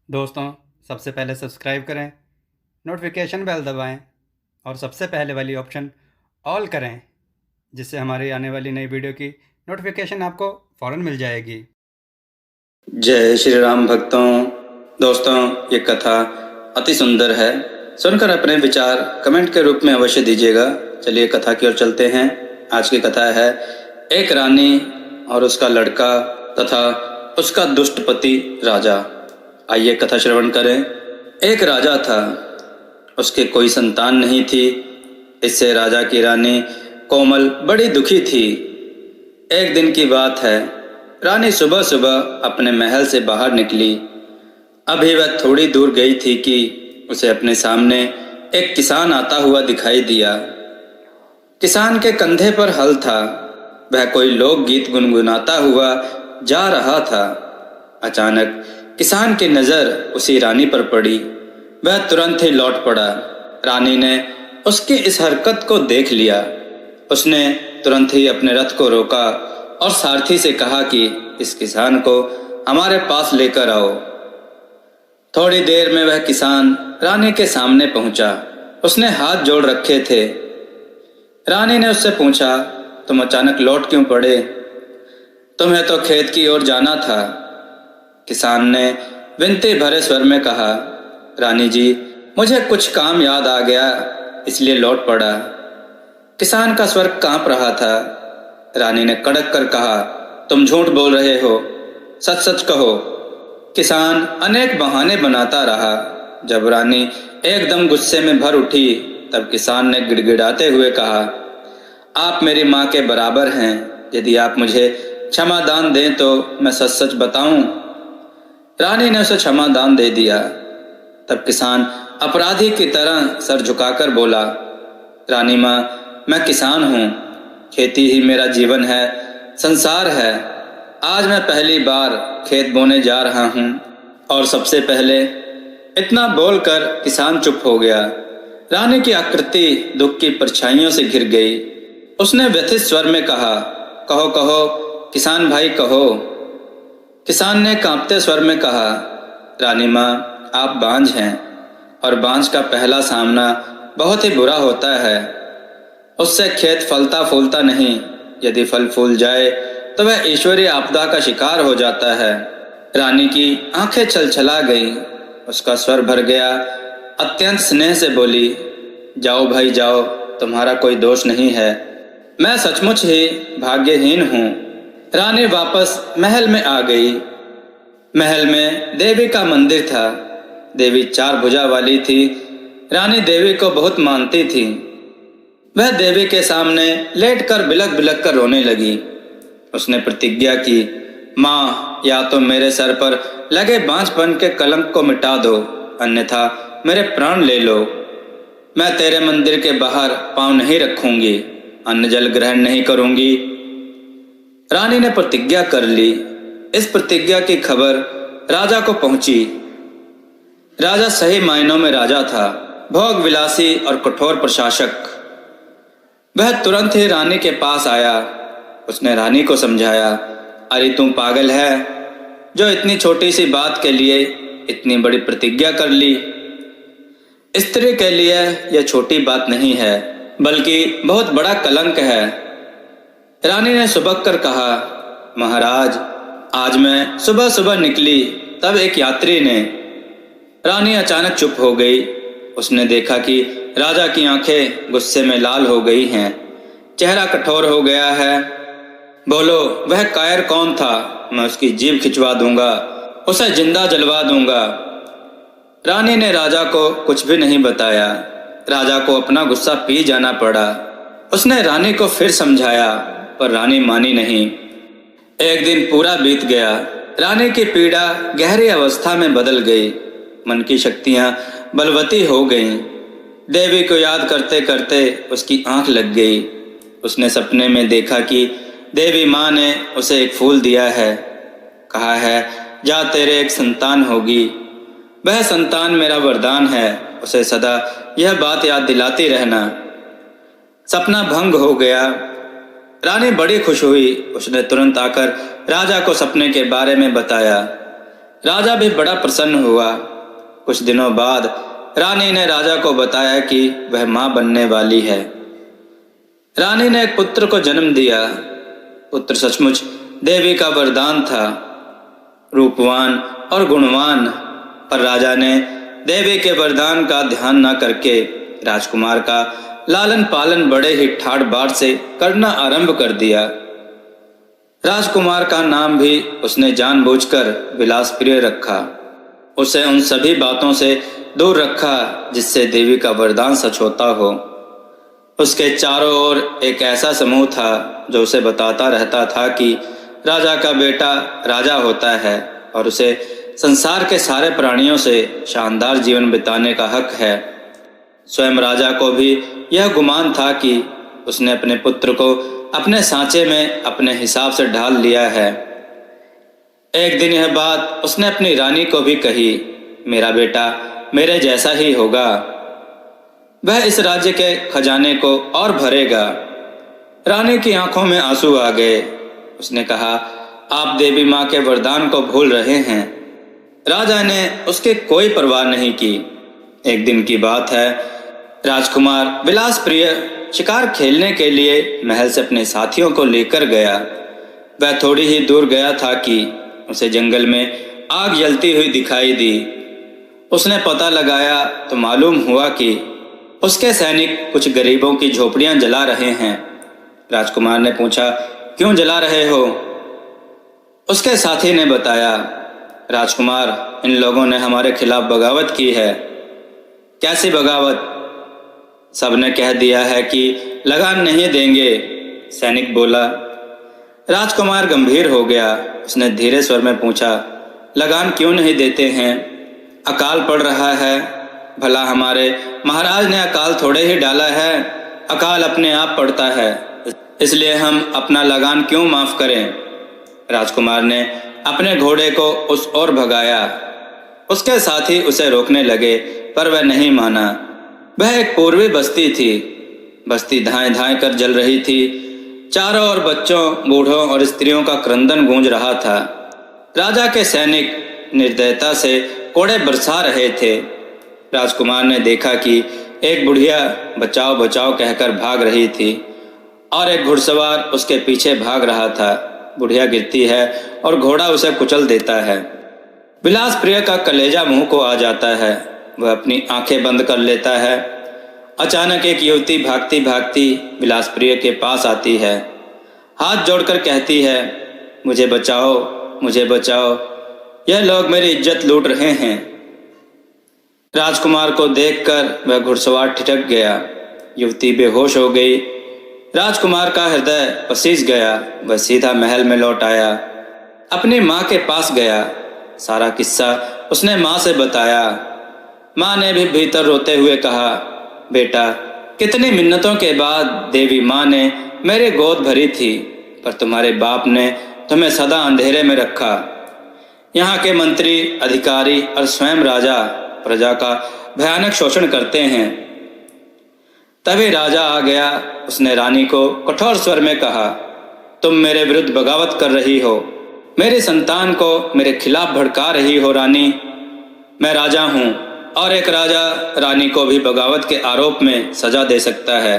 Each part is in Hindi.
दोस्तों, सबसे पहले सब्सक्राइब करें, नोटिफिकेशन बेल दबाएं और सबसे पहले वाली ऑप्शन ऑल करें, जिससे हमारी आने वाली नई वीडियो की नोटिफिकेशन आपको फ़ौरन मिल जाएगी। जय श्री राम भक्तों। दोस्तों, ये कथा अति सुंदर है। सुनकर अपने विचार कमेंट के रूप में अवश्य दीजिएगा। चलिए कथा की ओर चलते हैं। आज की कथा है एक रानी और उसका लड़का तथा उसका दुष्ट पति राजा। आइए कथा श्रवण करें। एक राजा था, उसके कोई संतान नहीं थी। इससे राजा की रानी कोमल बड़ी दुखी थी। एक दिन की बात है, रानी सुबह सुबह अपने महल से बाहर निकली। अभी वह थोड़ी दूर गई थी कि उसे अपने सामने एक किसान आता हुआ दिखाई दिया। किसान के कंधे पर हल था। वह कोई लोकगीत गुनगुनाता हुआ जा रहा था। अचानक किसान की नजर उसी रानी पर पड़ी। वह तुरंत ही लौट पड़ा। रानी ने उसकी इस हरकत को देख लिया। उसने तुरंत ही अपने रथ को रोका और सारथी से कहा कि इस किसान को हमारे पास लेकर आओ। थोड़ी देर में वह किसान रानी के सामने पहुंचा। उसने हाथ जोड़ रखे थे। रानी ने उससे पूछा, तुम अचानक लौट क्यों पड़े? तुम्हें तो खेत की ओर जाना था। किसान ने विनती भरे स्वर में कहा, रानी जी, मुझे कुछ काम याद आ गया, इसलिए लौट पड़ा। किसान का स्वर कांप रहा था। रानी ने कड़क कर कहा, तुम झूठ बोल रहे हो, सच सच कहो। किसान अनेक बहाने बनाता रहा। जब रानी एकदम गुस्से में भर उठी, तब किसान ने गिड़गिड़ाते हुए कहा, आप मेरी माँ के बराबर हैं। यदि आप मुझे क्षमा दान दें तो मैं सच सच बताऊं। रानी ने उसे क्षमा दान दे दिया। तब किसान अपराधी की तरह सर झुकाकर बोला, रानी माँ, मैं किसान हूँ। खेती ही मेरा जीवन है, संसार है। आज मैं पहली बार खेत बोने जा रहा हूँ। और सबसे पहले इतना बोलकर किसान चुप हो गया। रानी की आकृति दुख की परछाइयों से घिर गई। उसने व्यथित स्वर में कहा, कहो कहो किसान भाई कहो। किसान ने कांपते स्वर में कहा, रानी माँ, आप बांझ हैं और बांझ का पहला सामना बहुत ही बुरा होता है। उससे खेत फलता फूलता नहीं। यदि फल फूल जाए तो वह ईश्वरीय आपदा का शिकार हो जाता है। रानी की आंखें छलछला गईं। उसका स्वर भर गया। अत्यंत स्नेह से बोली, जाओ भाई जाओ, तुम्हारा कोई दोष नहीं है। मैं सचमुच ही भाग्यहीन हूँ। रानी वापस महल में आ गई। महल में देवी का मंदिर था। देवी 4 भुजा वाली थी। रानी देवी को बहुत मानती थी। वह देवी के सामने लेटकर बिलक बिलक कर रोने लगी। उसने प्रतिज्ञा की, माँ, या तो मेरे सर पर लगे बांझपन के कलंक को मिटा दो, अन्यथा मेरे प्राण ले लो। मैं तेरे मंदिर के बाहर पांव नहीं रखूंगी, अन्न जल ग्रहण नहीं करूंगी। रानी ने प्रतिज्ञा कर ली। इस प्रतिज्ञा की खबर राजा को पहुंची। राजा सही मायनों में राजा था, भोग विलासी और कठोर प्रशासक। वह तुरंत ही रानी के पास आया। उसने रानी को समझाया, अरे तुम पागल है जो इतनी छोटी सी बात के लिए इतनी बड़ी प्रतिज्ञा कर ली। स्त्री के लिए यह छोटी बात नहीं है, बल्कि बहुत बड़ा कलंक है। रानी ने सुबक कर कहा, महाराज, आज मैं सुबह सुबह निकली, तब एक यात्री ने। रानी अचानक चुप हो गई। उसने देखा कि राजा की आंखें गुस्से में लाल हो गई हैं। चेहरा कठोर हो गया है। बोलो, वह कायर कौन था? मैं उसकी जीभ खिंचवा दूंगा, उसे जिंदा जलवा दूंगा। रानी ने राजा को कुछ भी नहीं बताया। राजा को अपना गुस्सा पी जाना पड़ा। उसने रानी को फिर समझाया, पर रानी मानी नहीं। एक दिन पूरा बीत गया। रानी की पीड़ा गहरी अवस्था में बदल गई। मन की शक्तियां बलवती हो गईं। देवी को याद करते करते उसकी आंख लग गई। उसने सपने में देखा कि देवी माँ ने उसे एक फूल दिया है। कहा है, जा तेरे एक संतान होगी। वह संतान मेरा वरदान है, उसे सदा यह बात याद दिलाती रहना। सपना भंग हो गया। रानी बड़ी खुश हुई। उसने तुरंत आकर राजा को सपने के बारे में बताया। राजा भी बड़ा प्रसन्न हुआ। कुछ दिनों बाद रानी ने राजा को बताया कि वह मां बनने वाली है। रानी ने एक पुत्र को जन्म दिया। पुत्र सचमुच देवी का वरदान था, रूपवान और गुणवान। पर राजा ने देवी के वरदान का ध्यान न करके राजकुमार का लालन पालन बड़े ही ठाट बाट से करना आरंभ कर दिया। राजकुमार का नाम भी उसने जानबूझकर विलासप्रिय रखा। उसे उन सभी बातों से दूर रखा जिससे देवी का वरदान सच होता हो। उसके चारों ओर एक ऐसा समूह था जो उसे बताता रहता था कि राजा का बेटा राजा होता है और उसे संसार के सारे प्राणियों से शानदार जीवन बिताने का हक है। स्वयं राजा को भी यह गुमान था कि उसने अपने पुत्र को अपने सांचे में अपने हिसाब से ढाल लिया है। एक दिन यह बात उसने अपनी रानी को भी कही, मेरा बेटा मेरे जैसा ही होगा, वह इस राज्य के खजाने को और भरेगा। रानी की आंखों में आंसू आ गए। उसने कहा, आप देवी माँ के वरदान को भूल रहे हैं। राजा ने उसकी कोई परवाह नहीं की। एक दिन की बात है, राजकुमार विलास प्रिय शिकार खेलने के लिए महल से अपने साथियों को लेकर गया। वह थोड़ी ही दूर गया था कि उसे जंगल में आग जलती हुई दिखाई दी। उसने पता लगाया तो मालूम हुआ कि उसके सैनिक कुछ गरीबों की झोपड़ियां जला रहे हैं। राजकुमार ने पूछा, क्यों जला रहे हो? उसके साथी ने बताया, राजकुमार, इन लोगों ने हमारे खिलाफ बगावत की है। कैसी बगावत? सबने कह दिया है कि लगान नहीं देंगे। सैनिक बोला। राजकुमार गंभीर हो गया। उसने धीरे स्वर में पूछा, लगान क्यों नहीं देते हैं? अकाल पड़ रहा है। भला हमारे महाराज ने अकाल थोड़े ही डाला है, अकाल अपने आप पड़ता है, इसलिए हम अपना लगान क्यों माफ करें? राजकुमार ने अपने घोड़े को उस ओर भगाया। उसके साथी उसे रोकने लगे पर वह नहीं माना। वह एक पूर्वी बस्ती थी। बस्ती धाएं धाएं कर जल रही थी। चारों ओर बच्चों, बूढ़ों और स्त्रियों का क्रंदन गूंज रहा था। राजा के सैनिक निर्दयता से कोड़े बरसा रहे थे। राजकुमार ने देखा कि एक बुढ़िया बचाओ बचाओ कहकर भाग रही थी और एक घुड़सवार उसके पीछे भाग रहा था। बुढ़िया गिरती है और घोड़ा उसे कुचल देता है। विलास प्रिय का कलेजा मुंह को आ जाता है। वह अपनी आंखें बंद कर लेता है। अचानक एक युवती भागती भागती विलास प्रिय के पास आती है। हाथ जोड़कर कहती है, मुझे बचाओ, मुझे बचाओ, यह लोग मेरी इज्जत लूट रहे हैं। राजकुमार को देखकर वह घुड़सवार ठिठक गया। युवती बेहोश हो गई। राजकुमार का हृदय पसीज गया। वह सीधा महल में लौट आया। अपनी माँ के पास गया। सारा किस्सा उसने माँ से बताया। माँ ने भी भीतर रोते हुए कहा, बेटा, कितनी मिन्नतों के बाद देवी माँ ने मेरी गोद भरी थी, पर तुम्हारे बाप ने तुम्हें सदा अंधेरे में रखा। यहाँ के मंत्री, अधिकारी और स्वयं राजा प्रजा का भयानक शोषण करते हैं। तभी राजा आ गया। उसने रानी को कठोर स्वर में कहा, तुम मेरे विरुद्ध बगावत कर रही हो, मेरी संतान को मेरे खिलाफ भड़का रही हो। रानी, मैं राजा हूँ और एक राजा रानी को भी बगावत के आरोप में सजा दे सकता है।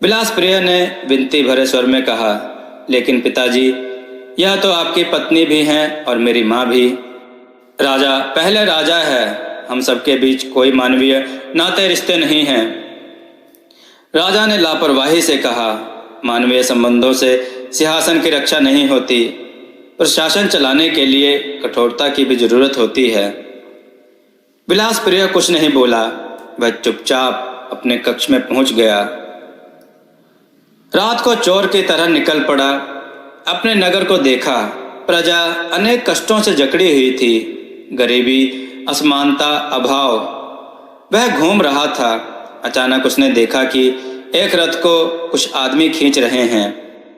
विलास प्रिय ने विनती भरे स्वर में कहा, लेकिन पिताजी, यह तो आपकी पत्नी भी हैं और मेरी माँ भी। राजा पहले राजा है। हम सबके बीच कोई मानवीय नाते रिश्ते नहीं हैं। राजा ने लापरवाही से कहा, मानवीय संबंधों से सिंहासन की रक्षा नहीं होती, प्रशासन चलाने के लिए कठोरता की भी जरूरत होती है। विलास प्रिय कुछ नहीं बोला। वह चुपचाप अपने कक्ष में पहुंच गया। रात को चोर की तरह निकल पड़ा। अपने नगर को देखा। प्रजा अनेक कष्टों से जकड़ी हुई थी। गरीबी, असमानता, अभाव। वह घूम रहा था। अचानक उसने देखा कि एक रथ को कुछ आदमी खींच रहे हैं।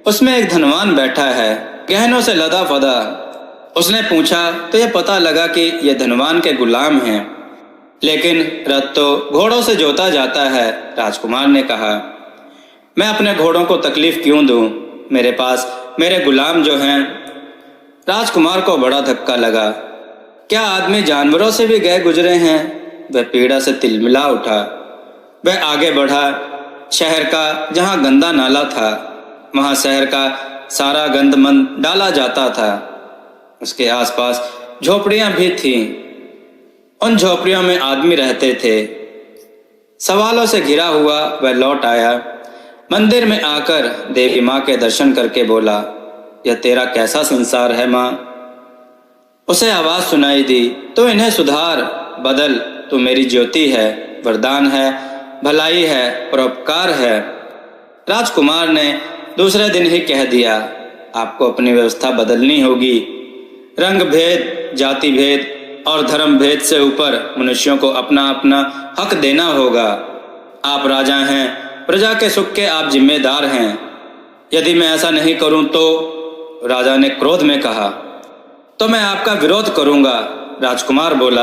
उसमें एक धनवान बैठा है, गहनों से लदा फदा। उसने पूछा तो यह पता लगा कि यह धनवान के गुलाम हैं, लेकिन रथ तो घोड़ों से जोता जाता है। राजकुमार ने कहा, मैं अपने घोड़ों को तकलीफ क्यों दूं? मेरे पास मेरे गुलाम जो हैं। राजकुमार को बड़ा धक्का लगा। क्या आदमी जानवरों से भी गए गुजरे हैं? वह पीड़ा से तिलमिला उठा। वह आगे बढ़ा। शहर का जहाँ गंदा नाला था वहाँ शहर का सारा गंदमंद डाला जाता था। उसके आसपास झोपड़ियाँ भी थीं। उन झोपड़ियों में आदमी रहते थे। सवालों से घिरा हुआ वह लौट आया। मंदिर में आकर देवी माँ के दर्शन करके बोला, यह तेरा कैसा संसार है माँ? उसे आवाज सुनाई दी, तो इन्हें सुधार, बदल। तू मेरी ज्योति है, वरदान है, भलाई है, परोपकार है। राजकुमार ने दूसरे दिन ही कह दिया, आपको अपनी व्यवस्था बदलनी होगी। रंग भेद, जाति भेद और धर्म भेद से ऊपर मनुष्यों को अपना अपना हक देना होगा। आप राजा हैं, प्रजा के सुख के आप जिम्मेदार हैं। यदि मैं ऐसा नहीं करूं तो? राजा ने क्रोध में कहा। तो मैं आपका विरोध करूंगा, राजकुमार बोला।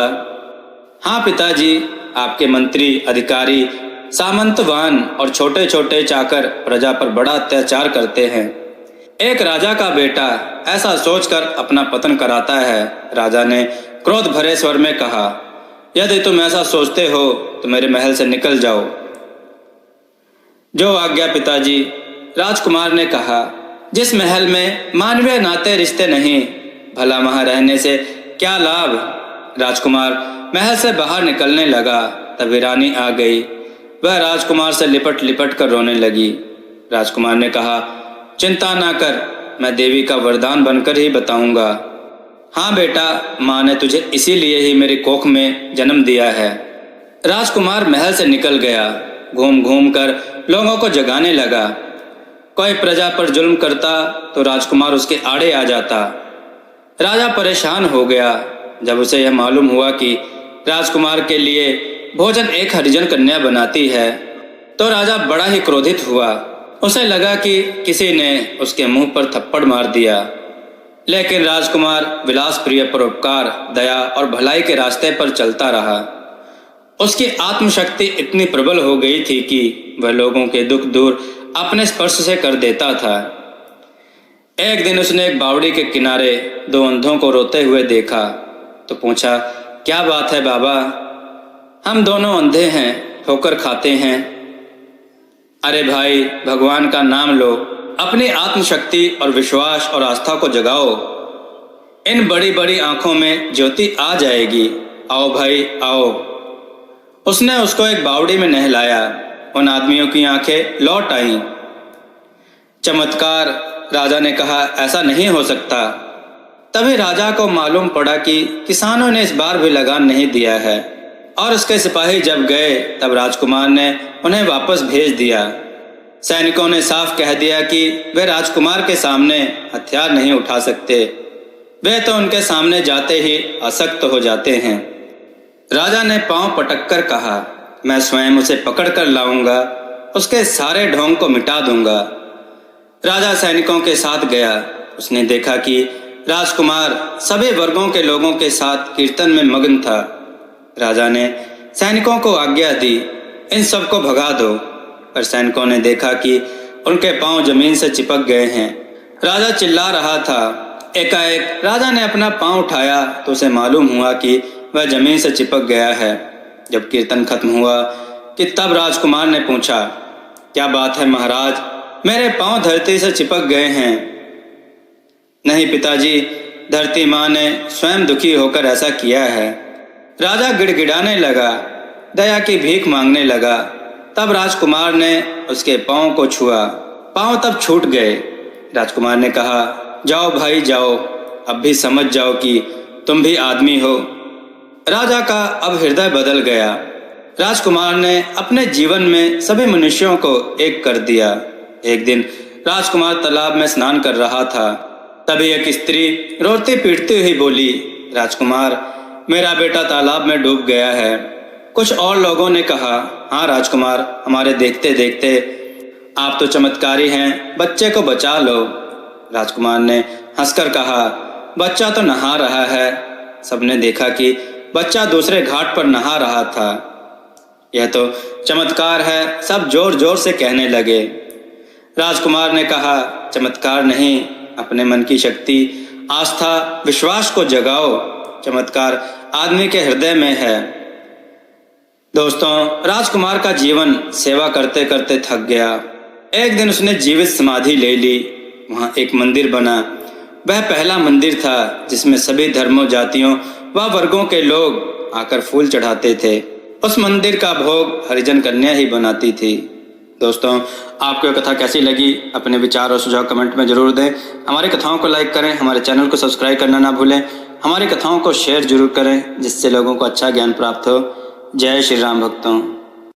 हाँ पिताजी, आपके मंत्री, अधिकारी, सामंतवान और छोटे छोटे चाकर प्रजा पर बड़ा अत्याचार करते हैं। एक राजा का बेटा ऐसा सोचकर अपना पतन कराता है। राजा ने क्रोध भरे स्वर में कहा, यदि तुम ऐसा सोचते हो तो मेरे महल से निकल जाओ। जो आज्ञा पिताजी, राजकुमार ने कहा। जिस महल में मानवीय नाते रिश्ते नहीं, भला वहां रहने से क्या लाभ? राजकुमार महल से बाहर निकलने लगा, तभी रानी आ गई। वह राजकुमार से लिपट लिपट कर रोने लगी। राजकुमार ने कहा, चिंता ना कर, मैं देवी का वरदान बनकर ही बताऊंगा। हाँ बेटा, माँ ने तुझे इसीलिए ही मेरी कोख में जन्म दिया है। राजकुमार महल से निकल गया। घूम घूम कर लोगों को जगाने लगा। कोई प्रजा पर जुल्म करता तो राजकुमार उसके आड़े आ जाता। राजा परेशान हो गया। जब उसे यह मालूम हुआ कि राजकुमार के लिए भोजन एक हरिजन कन्या बनाती है तो राजा बड़ा ही क्रोधित हुआ। उसे लगा कि किसी ने उसके मुंह पर थप्पड़ मार दिया। लेकिन राजकुमार विलास प्रिय, परोपकार, दया और भलाई के रास्ते पर चलता रहा। उसकी आत्मशक्ति इतनी प्रबल हो गई थी कि वह लोगों के दुख दूर अपने स्पर्श से कर देता था। एक दिन उसने एक बावड़ी के किनारे दो अंधों को रोते हुए देखा तो पूछा, क्या बात है बाबा? हम दोनों अंधे हैं, ठोकर खाते हैं। अरे भाई, भगवान का नाम लो, अपनी आत्मशक्ति और विश्वास और आस्था को जगाओ। इन बड़ी बड़ी आंखों में ज्योति आ जाएगी। आओ भाई आओ। उसने उसको एक बावड़ी में नहलाया। उन आदमियों की आंखें लौट आईं। चमत्कार, राजा ने कहा, ऐसा नहीं हो सकता। तभी राजा को मालूम पड़ा कि किसानों ने इस बार भी लगान नहीं दिया है और उसके सिपाही जब गए तब राजकुमार ने उन्हें वापस भेज दिया। सैनिकों ने साफ कह दिया कि वे राजकुमार के सामने हथियार नहीं उठा सकते। वे तो उनके सामने जाते ही असक्त हो जाते हैं। राजा ने पांव पटक कर कहा, मैं स्वयं उसे पकड़ कर लाऊंगा, उसके सारे ढोंग को मिटा दूंगा। राजा सैनिकों के साथ गया। उसने देखा कि राजकुमार सभी वर्गों के लोगों के साथ कीर्तन में मग्न था। राजा ने सैनिकों को आज्ञा दी, इन सबको भगा दो। पर सैनिकों ने देखा कि उनके पांव जमीन से चिपक गए हैं। राजा चिल्ला रहा था। एकाएक राजा ने अपना पांव उठाया तो उसे मालूम हुआ कि वह जमीन से चिपक गया है। जब कीर्तन खत्म हुआ कि तब राजकुमार ने पूछा, क्या बात है महाराज, मेरे पांव धरती से चिपक गए हैं। नहीं पिताजी, धरती माँ ने स्वयं दुखी होकर ऐसा किया है। राजा गिड़गिड़ाने लगा, दया की भीख मांगने लगा। तब राजकुमार ने उसके पांव को छुआ। पांव तब छूट गए। राजकुमार ने कहा, जाओ भाई जाओ, अब भी समझ जाओ कि तुम भी आदमी हो। राजा का अब हृदय बदल गया। राजकुमार ने अपने जीवन में सभी मनुष्यों को एक कर दिया। एक दिन राजकुमार तालाब में स्नान कर रहा था। तभी एक स्त्री रोती पीटती हुई बोली, राजकुमार, मेरा बेटा तालाब में डूब गया है। कुछ और लोगों ने कहा, हाँ राजकुमार, हमारे देखते देखते आप तो चमत्कारी हैं, बच्चे को बचा लो। राजकुमार ने हंसकर कहा, बच्चा तो नहा रहा है। सबने देखा कि बच्चा दूसरे घाट पर नहा रहा था। यह तो चमत्कार है, सब जोर जोर से कहने लगे। राजकुमार ने कहा, चमत्कार नहीं, अपने मन की शक्ति, आस्था, विश्वास को जगाओ। चमत्कार आदमी के हृदय में है। दोस्तों, राजकुमार का जीवन सेवा करते करते थक गया। एक दिन उसने जीवित समाधि ले ली। वहाँ एक मंदिर बना। वह पहला मंदिर था जिसमें सभी धर्मों, जातियों व वर्गों के लोग आकर फूल चढ़ाते थे। उस मंदिर का भोग हरिजन कन्या ही बनाती थी। दोस्तों, आपको यह कथा कैसी लगी? अपने विचार और सुझाव कमेंट में जरूर दें। हमारी कथाओं को लाइक करें, हमारे चैनल को सब्सक्राइब करना ना भूलें। हमारी कथाओं को शेयर जरूर करें जिससे लोगों को अच्छा ज्ञान प्राप्त हो। जय श्री राम भक्तों।